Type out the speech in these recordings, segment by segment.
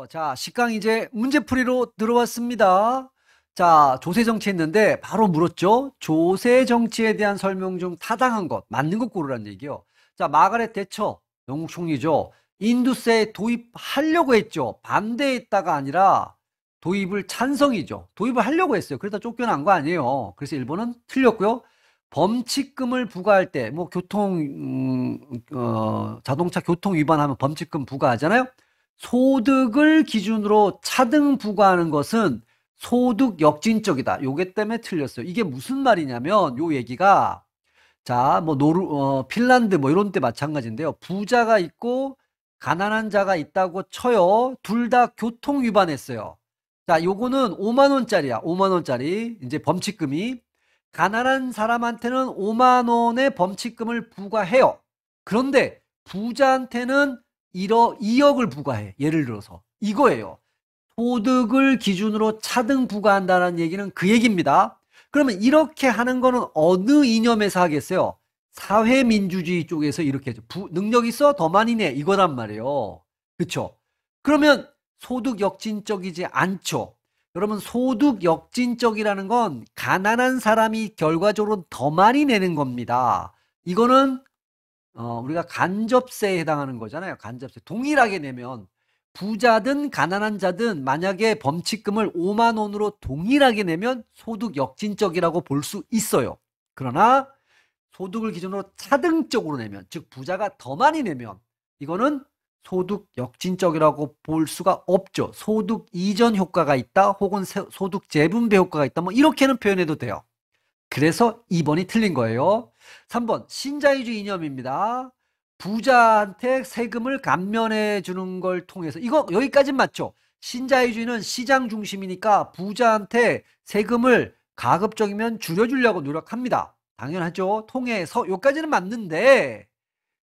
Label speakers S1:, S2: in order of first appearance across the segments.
S1: 자, 식강 이제 문제풀이로 들어왔습니다. 자, 조세정치 했는데 바로 물었죠. 조세정치에 대한 설명 중 타당한 것, 맞는 것 고르라는 얘기요. 자, 마가렛 대처, 영국 총리죠. 인두세 도입하려고 했죠. 반대했다가 아니라 도입을 찬성이죠. 도입을 하려고 했어요. 그러다 쫓겨난 거 아니에요. 그래서 1번은 틀렸고요. 범칙금을 부과할 때, 뭐 자동차 교통 위반하면 범칙금 부과하잖아요. 소득을 기준으로 차등 부과하는 것은 소득 역진적이다. 요게 때문에 틀렸어요. 이게 무슨 말이냐면 요 얘기가 자, 뭐 핀란드 뭐 이런 데 마찬가지인데요. 부자가 있고 가난한 자가 있다고 쳐요. 둘 다 교통 위반했어요. 자, 요거는 5만 원짜리야. 5만 원짜리. 이제 범칙금이 가난한 사람한테는 5만 원의 범칙금을 부과해요. 그런데 부자한테는 2억을 부과해. 예를 들어서 이거예요. 소득을 기준으로 차등 부과한다는 얘기는 그 얘기입니다. 그러면 이렇게 하는 거는 어느 이념에서 하겠어요? 사회민주주의 쪽에서 이렇게 하죠. 능력 있어? 더 많이 내. 이거란 말이에요. 그쵸? 그러면 소득 역진적이지 않죠. 여러분, 소득 역진적이라는 건 가난한 사람이 결과적으로 더 많이 내는 겁니다. 이거는 우리가 간접세에 해당하는 거잖아요. 간접세. 동일하게 내면 부자든 가난한 자든 만약에 범칙금을 5만 원으로 동일하게 내면 소득 역진적이라고 볼 수 있어요. 그러나 소득을 기준으로 차등적으로 내면, 즉 부자가 더 많이 내면 이거는 소득 역진적이라고 볼 수가 없죠. 소득 이전 효과가 있다, 혹은 소득 재분배 효과가 있다, 뭐 이렇게는 표현해도 돼요. 그래서 2번이 틀린 거예요. 3번 신자유주의 이념입니다. 부자한테 세금을 감면해 주는 걸 통해서, 이거 여기까지는 맞죠? 신자유주의는 시장 중심이니까 부자한테 세금을 가급적이면 줄여주려고 노력합니다. 당연하죠. 통해서 여기까지는 맞는데,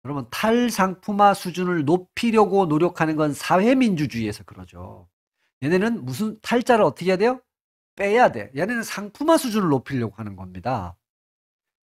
S1: 그러면 탈상품화 수준을 높이려고 노력하는 건 사회민주주의에서 그러죠. 얘네는 무슨 탈자를 어떻게 해야 돼요? 빼야 돼. 얘네는 상품화 수준을 높이려고 하는 겁니다.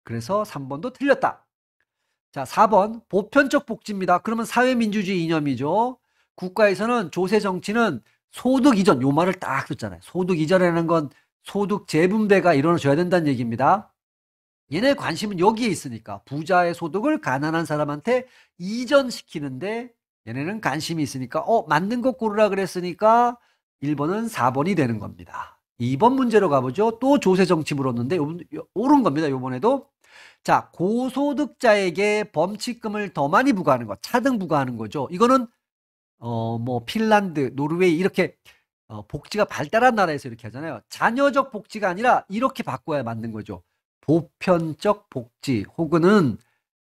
S1: 그래서 3번도 틀렸다. 자, 4번 보편적 복지입니다. 그러면 사회민주주의 이념이죠. 국가에서는 조세 정치는 소득 이전, 요 말을 딱 듣잖아요. 소득 이전이라는 건 소득 재분배가 일어나줘야 된다는 얘기입니다. 얘네 관심은 여기에 있으니까 부자의 소득을 가난한 사람한테 이전시키는데 얘네는 관심이 있으니까 맞는 것 고르라 그랬으니까 1번은 4번이 되는 겁니다. 2번 문제로 가보죠. 또 조세 정치 물었는데 옳은 겁니다. 이번에도. 자, 고소득자에게 범칙금을 더 많이 부과하는 것, 차등 부과하는 거죠. 이거는 뭐 핀란드, 노르웨이 이렇게 복지가 발달한 나라에서 이렇게 하잖아요. 자녀적 복지가 아니라 이렇게 바꿔야 맞는 거죠. 보편적 복지 혹은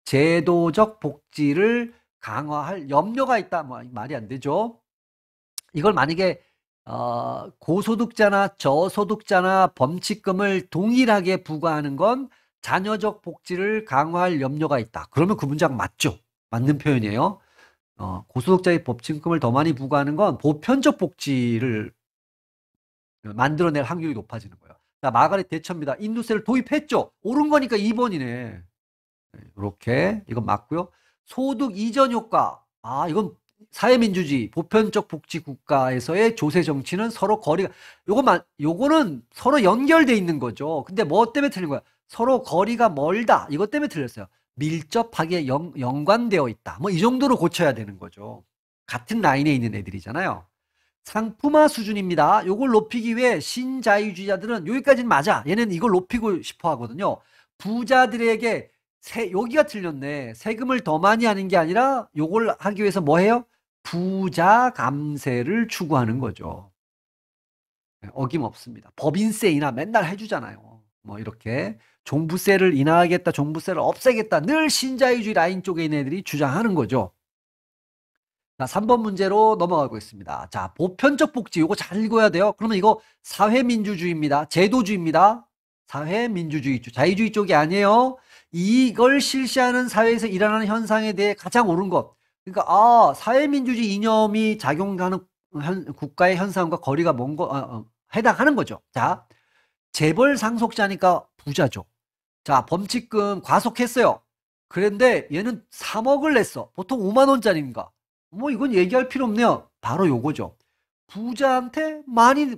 S1: 제도적 복지를 강화할 염려가 있다. 뭐 말이 안 되죠. 이걸 만약에 고소득자나 저소득자나 범칙금을 동일하게 부과하는 건 자녀적 복지를 강화할 염려가 있다. 그러면 그 문장 맞죠? 맞는 표현이에요. 고소득자의 범칙금을 더 많이 부과하는 건 보편적 복지를 만들어낼 확률이 높아지는 거예요. 자, 마가렛 대처입니다. 인두세를 도입했죠. 옳은 거니까 2번이네. 이렇게 이건 맞고요. 소득 이전 효과. 이건 사회민주주의, 보편적 복지 국가에서의 조세 정치는 서로 거리가, 요거는 서로 연결돼 있는 거죠. 근데 뭐 때문에 틀린 거야? 서로 거리가 멀다. 이것 때문에 틀렸어요. 밀접하게 연관되어 있다. 뭐 이 정도로 고쳐야 되는 거죠. 같은 라인에 있는 애들이잖아요. 상품화 수준입니다. 요걸 높이기 위해 신자유주의자들은 여기까지는 맞아. 얘는 이걸 높이고 싶어 하거든요. 부자들에게 여기가 틀렸네. 세금을 더 많이 하는 게 아니라 요걸 하기 위해서 뭐 해요? 부자 감세를 추구하는 거죠. 어김없습니다. 법인세 인하 맨날 해주잖아요. 뭐 이렇게 종부세를 인하하겠다, 종부세를 없애겠다, 늘 신자유주의 라인 쪽에 있는 애들이 주장하는 거죠. 자, 3번 문제로 넘어가고 있습니다. 자, 보편적 복지 이거 잘 읽어야 돼요. 그러면 이거 사회민주주의입니다. 제도주의입니다. 사회민주주의 쪽, 자유주의 쪽이 아니에요. 이걸 실시하는 사회에서 일어나는 현상에 대해 가장 옳은 것. 그러니까 사회민주주의 이념이 작용하는 국가의 현상과 거리가 먼 거 해당하는 거죠. 자, 재벌 상속자니까 부자죠. 자, 범칙금 과속했어요. 그런데 얘는 3억을 냈어. 보통 5만 원짜리인가? 뭐 이건 얘기할 필요 없네요. 바로 요거죠. 부자한테 많이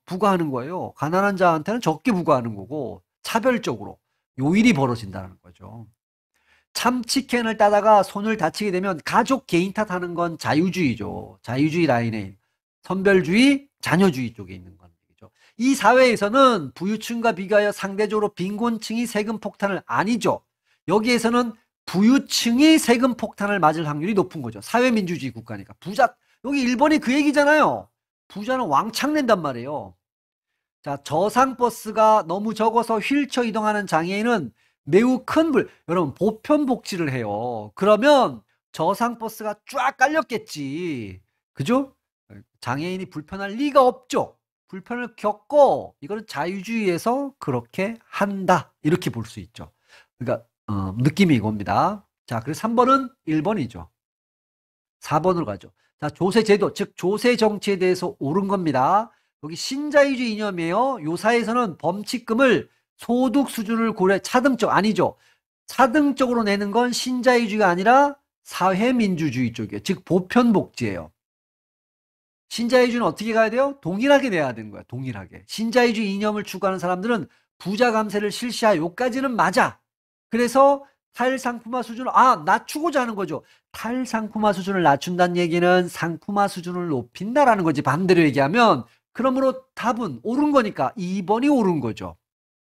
S1: 부과하는 거예요. 가난한 자한테는 적게 부과하는 거고 차별적으로 요 일이 벌어진다는 거죠. 참치캔을 따다가 손을 다치게 되면 가족 개인 탓하는 건 자유주의죠. 자유주의 라인에 선별주의, 자녀주의 쪽에 있는 건 얘기죠. 이 사회에서는 부유층과 비교하여 상대적으로 빈곤층이 세금 폭탄을 아니죠. 여기에서는 부유층이 세금 폭탄을 맞을 확률이 높은 거죠. 사회민주주의 국가니까. 부자, 여기 일본이 그 얘기잖아요. 부자는 왕창 낸단 말이에요. 자, 저상버스가 너무 적어서 휠체어 이동하는 장애인은 매우 큰 여러분, 보편복지를 해요. 그러면 저상버스가 쫙 깔렸겠지. 그죠? 장애인이 불편할 리가 없죠. 불편을 겪고, 이거는 자유주의에서 그렇게 한다. 이렇게 볼 수 있죠. 그러니까, 느낌이 이겁니다. 자, 그래서 3번은 1번이죠. 4번으로 가죠. 자, 조세제도, 즉, 조세정치에 대해서 옳은 겁니다. 여기 신자유주의 이념이에요. 요 사회에서는 범칙금을 소득 수준을 고려, 차등적, 아니죠. 차등적으로 내는 건 신자유주의가 아니라 사회민주주의 쪽이에요. 즉, 보편복지예요. 신자유주의는 어떻게 가야 돼요? 동일하게 내야 되는 거야. 동일하게. 신자유주의 이념을 추구하는 사람들은 부자 감세를 실시하 요까지는 맞아. 그래서 탈상품화 수준을 낮추고자 하는 거죠. 탈상품화 수준을 낮춘다는 얘기는 상품화 수준을 높인다라는 거지. 반대로 얘기하면 그러므로 답은 옳은 거니까 2번이 옳은 거죠.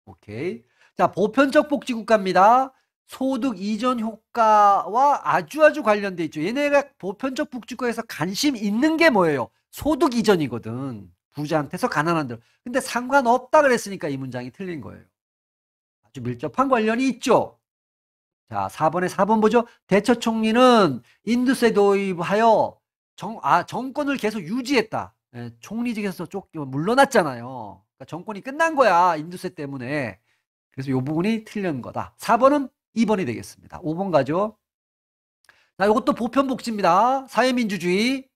S1: 오케이. 자, 보편적 복지국가입니다. 소득 이전 효과와 아주 관련돼 있죠. 얘네가 보편적 복지국가에서 관심 있는 게 뭐예요? 소득 이전이거든. 부자한테서 가난한들. 근데 상관없다 그랬으니까 이 문장이 틀린 거예요. 아주 밀접한 관련이 있죠. 자, 4번 보죠. 대처 총리는 인두세 도입하여 정권을 계속 유지했다. 예, 총리직에서 물러났잖아요. 그러니까 정권이 끝난 거야. 인두세 때문에. 그래서 이 부분이 틀린 거다. 4번은 2번이 되겠습니다. 5번 가죠. 자, 이것도 보편복지입니다. 사회민주주의.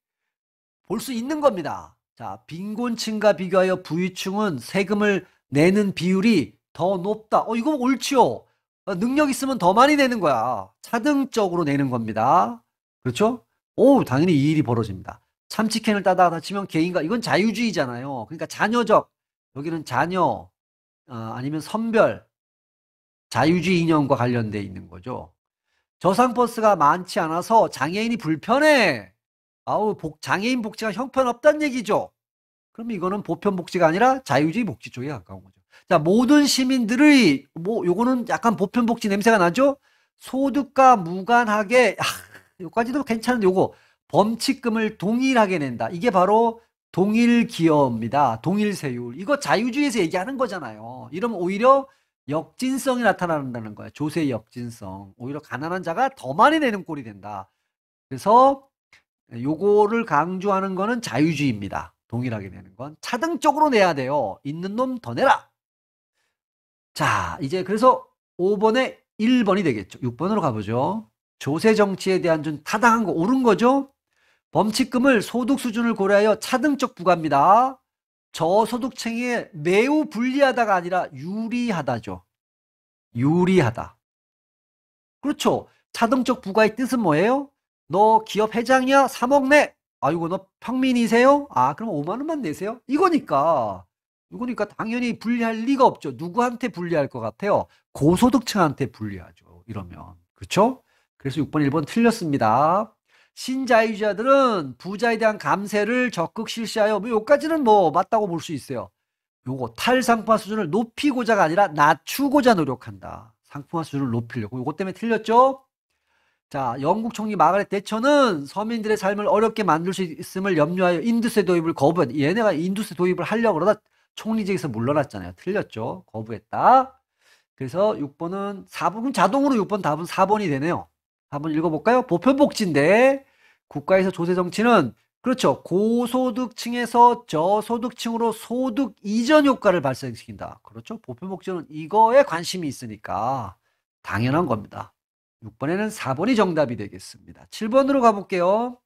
S1: 볼 수 있는 겁니다. 자, 빈곤층과 비교하여 부유층은 세금을 내는 비율이 더 높다. 이거 옳지요. 능력 있으면 더 많이 내는 거야. 차등적으로 내는 겁니다. 그렇죠? 당연히 이 일이 벌어집니다. 참치캔을 따다가 다치면 개인과, 이건 자유주의잖아요. 그러니까 자녀적, 여기는 자녀, 아니면 선별, 자유주의 이념과 관련돼 있는 거죠. 저상버스가 많지 않아서 장애인이 불편해. 장애인 복지가 형편없다는 얘기죠. 그럼 이거는 보편복지가 아니라 자유주의 복지 쪽에 가까운 거죠. 자, 모든 시민들의, 요거는 약간 보편복지 냄새가 나죠? 소득과 무관하게, 요까지도 괜찮은데, 요거, 범칙금을 동일하게 낸다. 이게 바로 동일기여입니다. 동일세율. 이거 자유주의에서 얘기하는 거잖아요. 이러면 오히려 역진성이 나타난다는 거야. 조세의 역진성. 오히려 가난한 자가 더 많이 내는 꼴이 된다. 그래서 요거를 강조하는 거는 자유주의입니다. 동일하게 내는 건. 차등적으로 내야 돼요. 있는 놈 더 내라. 자, 이제 그래서 5번에 1번이 되겠죠. 6번으로 가보죠. 조세 정치에 대한 좀 타당한 거 옳은 거죠. 범칙금을 소득 수준을 고려하여 차등적 부과입니다. 저소득층에 매우 불리하다가 아니라 유리하다죠. 유리하다. 그렇죠. 차등적 부과의 뜻은 뭐예요? 너 기업 회장이야? 3억 내. 아이고, 너 평민이세요? 그럼 5만 원만 내세요? 이거니까 당연히 불리할 리가 없죠. 누구한테 불리할 것 같아요? 고소득층한테 불리하죠. 이러면. 그렇죠? 그래서 6번, 1번 틀렸습니다. 신자유주의자들은 부자에 대한 감세를 적극 실시하여 요까지는 맞다고 볼 수 있어요. 요거 탈상품화 수준을 높이고자가 아니라 낮추고자 노력한다. 상품화 수준을 높이려고. 요거 때문에 틀렸죠? 자, 영국 총리 마가렛 대처는 서민들의 삶을 어렵게 만들 수 있음을 염려하여 인두세 도입을 거부했다. 얘네가 인두세 도입을 하려고 그러다 총리직에서 물러났잖아요. 틀렸죠? 거부했다. 그래서 6번은 4번, 자동으로 6번 답은 4번이 되네요. 4번 읽어볼까요? 보편복지인데 국가에서 조세정치는 그렇죠. 고소득층에서 저소득층으로 소득 이전 효과를 발생시킨다. 그렇죠. 보편복지는 이거에 관심이 있으니까 당연한 겁니다. 6번에는 4번이 정답이 되겠습니다. 7번으로 가볼게요.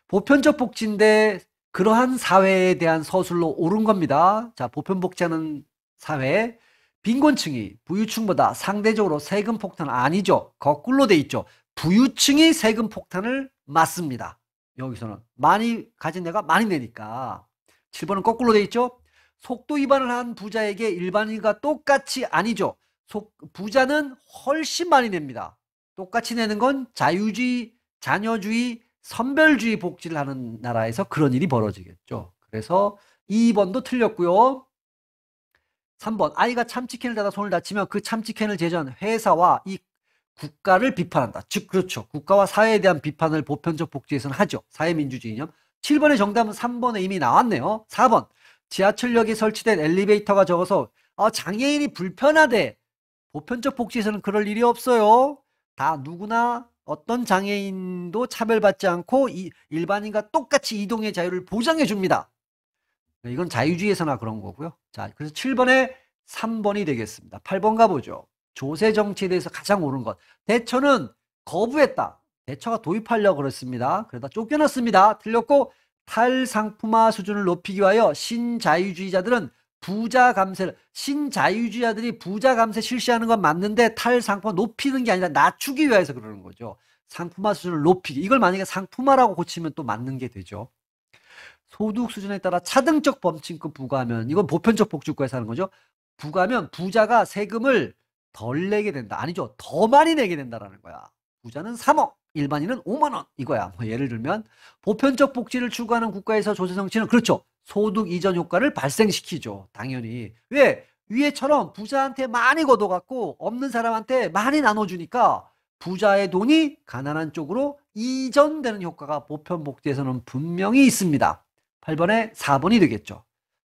S1: 보편적 복지인데 그러한 사회에 대한 서술로 옳은 겁니다. 자, 보편복지하는 사회. 빈곤층이 부유층보다 상대적으로 세금 폭탄 아니죠. 거꾸로 돼 있죠. 부유층이 세금 폭탄을 맞습니다. 여기서는 많이 가진 애가 많이 내니까. 7번은 거꾸로 돼 있죠. 속도 위반을 한 부자에게 일반인과 똑같이 아니죠. 부자는 훨씬 많이 냅니다. 똑같이 내는 건 자유주의, 자녀주의, 선별주의 복지를 하는 나라에서 그런 일이 벌어지겠죠. 그래서 2번도 틀렸고요. 3번 아이가 참치캔을 닫아 손을 다치면 그 참치캔을 제조한 회사와 이 국가를 비판한다. 즉 그렇죠. 국가와 사회에 대한 비판을 보편적 복지에서는 하죠. 사회민주주의 이념. 7번의 정답은 3번에 이미 나왔네요. 4번 지하철역에 설치된 엘리베이터가 적어서 장애인이 불편하대. 보편적 복지에서는 그럴 일이 없어요. 다 누구나 어떤 장애인도 차별받지 않고 일반인과 똑같이 이동의 자유를 보장해 줍니다. 이건 자유주의에서나 그런 거고요. 자, 그래서 7번에 3번이 되겠습니다. 8번 가보죠. 조세 정치에 대해서 가장 옳은 것. 대처는 거부했다. 대처가 도입하려고 그랬습니다. 그러다 쫓겨났습니다. 틀렸고 탈상품화 수준을 높이기 위하여 신자유주의자들은 부자 감세를 신자유주의자들이 부자 감세 실시하는 건 맞는데 탈상품화 높이는 게 아니라 낮추기 위해서 그러는 거죠. 상품화 수준을 높이기. 이걸 만약에 상품화라고 고치면 또 맞는 게 되죠. 소득 수준에 따라 차등적 범칙금 부과하면 이건 보편적 복지국가에서 하는 거죠. 부과하면 부자가 세금을 덜 내게 된다. 아니죠. 더 많이 내게 된다라는 거야. 부자는 3억, 일반인은 5만 원 이거야. 뭐 예를 들면 보편적 복지를 추구하는 국가에서 조세 정치는 그렇죠. 소득 이전 효과를 발생시키죠. 당연히. 왜? 위에처럼 부자한테 많이 걷어갖고 없는 사람한테 많이 나눠주니까 부자의 돈이 가난한 쪽으로 이전되는 효과가 보편 복지에서는 분명히 있습니다. 8번에 4번이 되겠죠.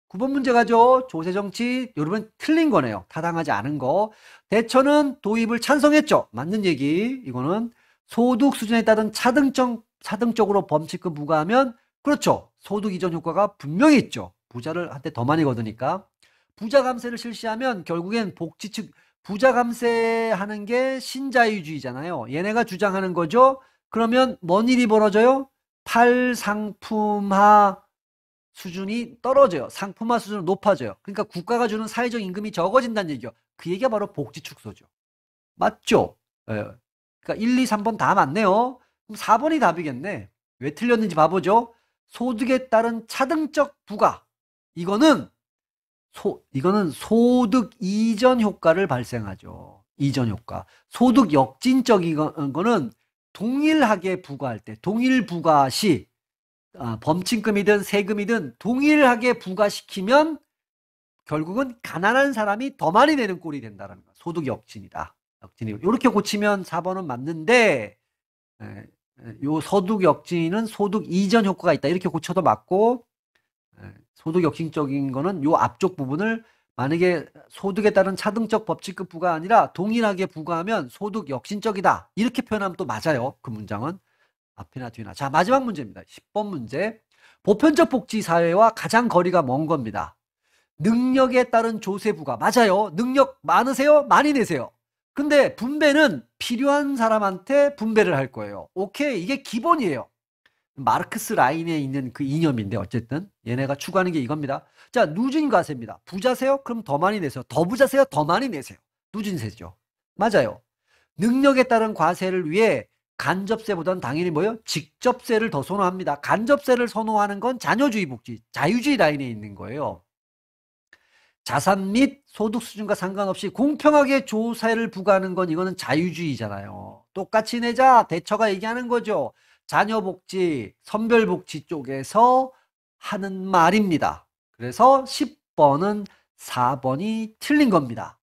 S1: 9번 문제 가죠. 조세정치 여러분 틀린 거네요. 타당하지 않은 거. 대처는 도입을 찬성했죠. 맞는 얘기. 이거는 소득 수준에 따른 차등적으로 범칙금 부과하면 그렇죠. 소득 이전 효과가 분명히 있죠. 부자를 한테 더 많이 거두니까. 부자 감세를 실시하면 결국엔 복지 측 부자 감세하는 게 신자유주의잖아요. 얘네가 주장하는 거죠. 그러면 뭔 일이 벌어져요? 탈상품화 수준이 떨어져요. 상품화 수준은 높아져요. 그러니까 국가가 주는 사회적 임금이 적어진다는 얘기죠. 그 얘기가 바로 복지 축소죠. 맞죠? 예. 그러니까 1, 2, 3번 다 맞네요. 그럼 4번이 답이겠네. 왜 틀렸는지 봐보죠. 소득에 따른 차등적 부과. 이거는 소득 이전 효과를 발생하죠. 이전 효과. 소득 역진적인 거는 동일하게 부과할 때, 동일 부과 시 범칙금이든 세금이든 동일하게 부과시키면 결국은 가난한 사람이 더 많이 내는 꼴이 된다는 거. 소득 역진이다. 역진이 이렇게 고치면 4번은 맞는데 요 소득 역진은 소득 이전 효과가 있다. 이렇게 고쳐도 맞고 소득 역진적인 거는 요 앞쪽 부분을 만약에 소득에 따른 차등적 법칙급 부가 아니라 동일하게 부과하면 소득 역신적이다. 이렇게 표현하면 또 맞아요. 그 문장은. 앞이나 뒤나. 자, 마지막 문제입니다. 10번 문제. 보편적 복지 사회와 가장 거리가 먼 겁니다. 능력에 따른 조세 부과. 맞아요. 능력 많으세요? 많이 내세요. 근데 분배는 필요한 사람한테 분배를 할 거예요. 오케이. 이게 기본이에요. 마르크스 라인에 있는 그 이념인데 어쨌든 얘네가 추구하는 게 이겁니다. 자, 누진과세입니다. 부자세요? 그럼 더 많이 내세요. 더 부자세요? 더 많이 내세요. 누진세죠. 맞아요. 능력에 따른 과세를 위해 간접세보다는 당연히 뭐예요? 직접세를 더 선호합니다. 간접세를 선호하는 건 자녀주의 복지, 자유주의 라인에 있는 거예요. 자산 및 소득 수준과 상관없이 공평하게 조세를 부과하는 건 이거는 자유주의잖아요. 똑같이 내자 대처가 얘기하는 거죠. 자녀복지, 선별복지 쪽에서 하는 말입니다. 그래서 10번은 4번이 틀린 겁니다.